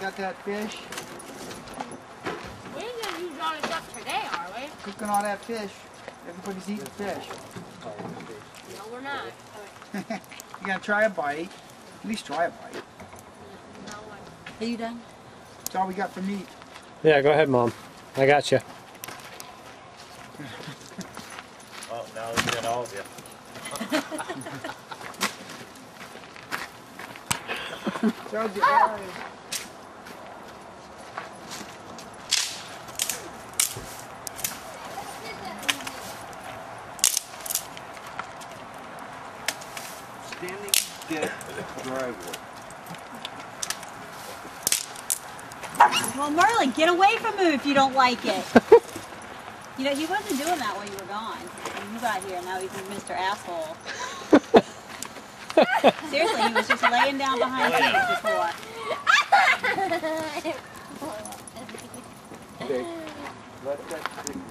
got that fish. We ain't gonna use all this up today, are we? Cooking all that fish. Everybody's eating fish. No, we're not. You gotta try a bite. At least try a bite. Are you done? That's all we got for meat. Yeah, go ahead, Mom. I got you. Oh, now we got all of you. Told you guys. Standing dead driveway. Well, Merlin, get away from him if you don't like it. You know, he wasn't doing that while you were gone. When you got here, now he's Mr. Asshole. Seriously, he was just laying down behind things before. Okay. Let that signal.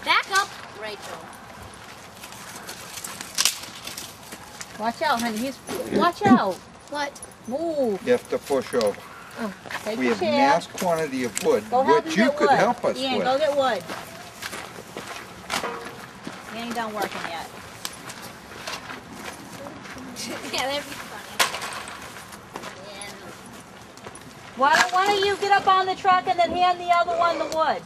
Back up, Rachel. Watch out, honey. Watch out. What? Move. You have to push over. Take We your have chair. mass quantity of wood, Go help which him you get could wood. help us Ian, with. go get wood. He ain't done working yet. Yeah, that'd be funny. Why don't you get up on the truck and then hand the other one the wood?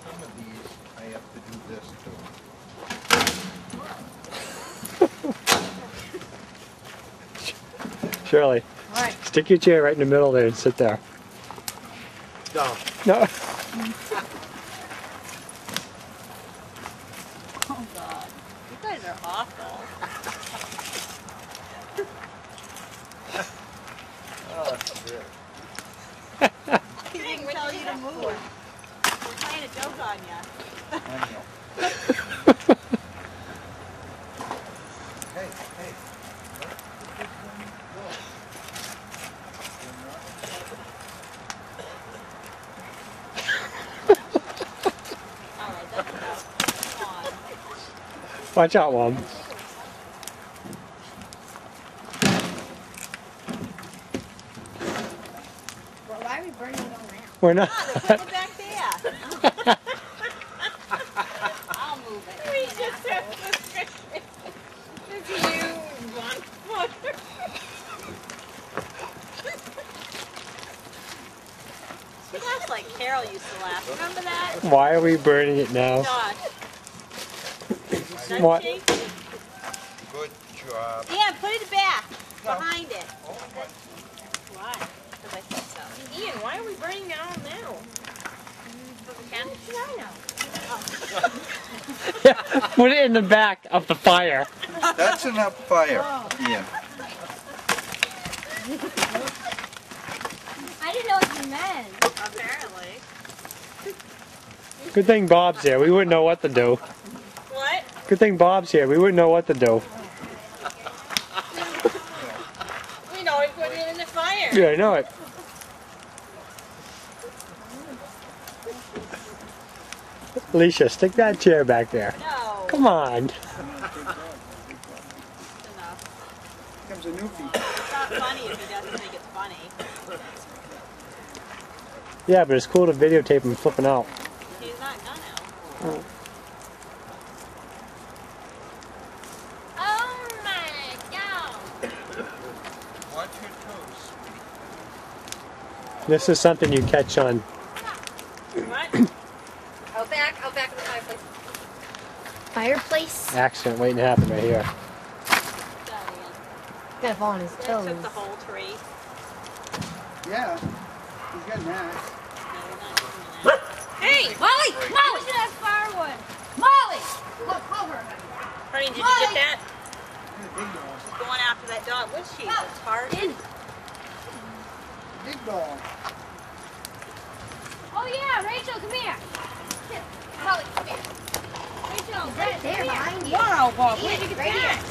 Some of these, I have to do this to. Shirley, stick your chair right in the middle there and sit there. No. No. Oh, God. You guys are awful. Oh, that's good. He didn't tell you to move. We're playing a joke on you. I know. Hey, hey. All right, that's enough. Come on. Watch out, Mom. Well, why are we burning it all now? We're not. Put it back there. I'll move it. We just have to you want footer. She laughs like Carol used to laugh. Remember that? Why are we burning it now? Josh. What? Good job. Ian, put it back. Behind it. Why? Because I said so. Ian, why are we burning it all now? Ken? Yeah, put it in the back of the fire. That's enough fire, Ian. I didn't know what you meant. Apparently. Good thing Bob's here. We wouldn't know what to do. What? Good thing Bob's here. We wouldn't know what to do. We know we put it in the fire. Yeah, I know it. Alicia, stick that chair back there. No. Come on. Enough. Comes a newfie. It's not funny if he doesn't think it's funny. Yeah, but it's cool to videotape him flipping out. He's not gonna. Oh my god. Watch your toes. This is something you catch on. What? Out back of the fireplace. Fireplace? Accident waiting to happen right here. Gotta fall on his They toes. took the whole tree. Yeah. He's got an axe. Hey, Molly! Molly! Look at that firewood. Molly! Look over. Honey, did you get that? She's going after that dog. What's she? Retarded? Big dog. Oh yeah, Rachel, come here. Here, Molly, come here. Rachel, right there behind you. Wow, Bob, where'd you get Right that?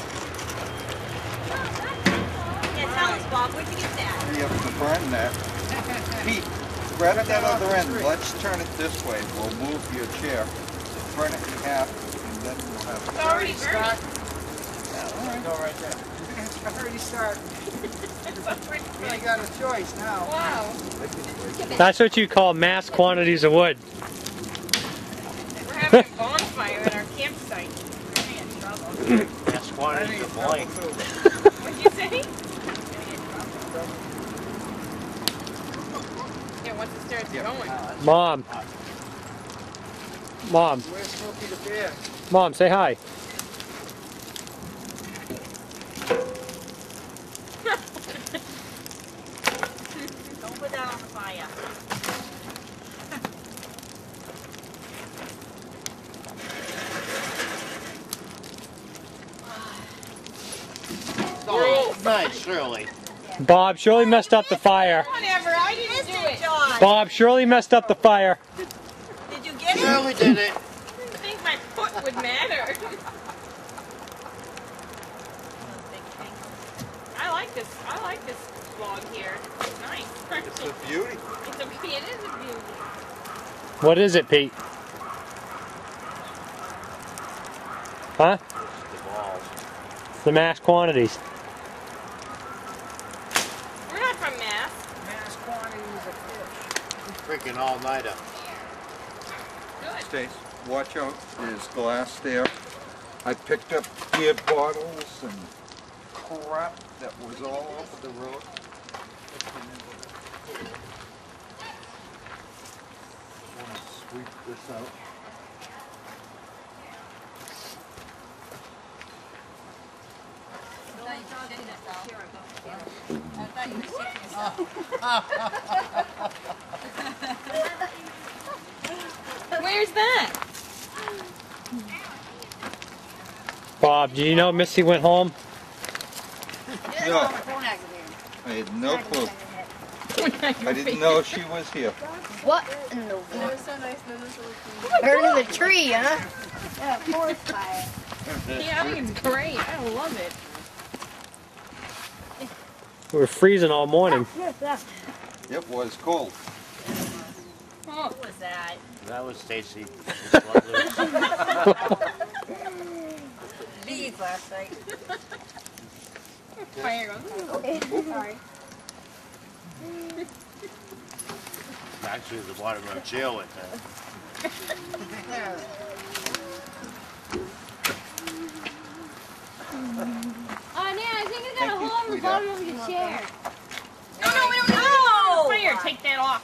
Yeah, tell us, Bob, where'd you get that? You have to burn that. Pete, grab that other end. Let's turn it this way. We'll move your chair. Turn it in half, and then we'll have. It's already burning. Go right there. It's already starting. You ain't got a choice now. Wow. That's what you call mass quantities of wood. We're having a bonfire at our campsite. We're gonna get in trouble. That's quantity of blank. What'd you say? Yeah, once it starts going. Mom. Mom. Where's Smokey the Bear? Mom, say hi. Don't put that on the fire. Oh, nice, Shirley. Bob, Shirley messed up the fire. Whatever, I didn't do it. John, Bob, Shirley messed up the fire. did you get it? Shirley did it. I didn't think my foot would matter. I like this log here. It's nice. It's a beauty. It is a beauty. What is it, Pete? Huh? The balls. It's the mass quantities. We're not from Mass. Mass quantities of fish. Freaking all-nighter. Good. Stace, watch out. There's glass there. I picked up beer bottles and crap that was all over the road. Want to sweep this out? Where's that? Bob, do you know Missy went home? No, I had no clue. I didn't know she was here. What in the world? Burning the tree, huh? Yeah, forest fire. Yeah, I think it's great. I love it. We were freezing all morning. It was cold. What was that? That was Stacy. Bees last night. Fire goes. Okay, sorry. Actually, the watermelon jail with that. Oh, Nan, I think I got Thank a you, hole in the sweetheart. bottom of your chair. No, we don't know. Fire, take that off.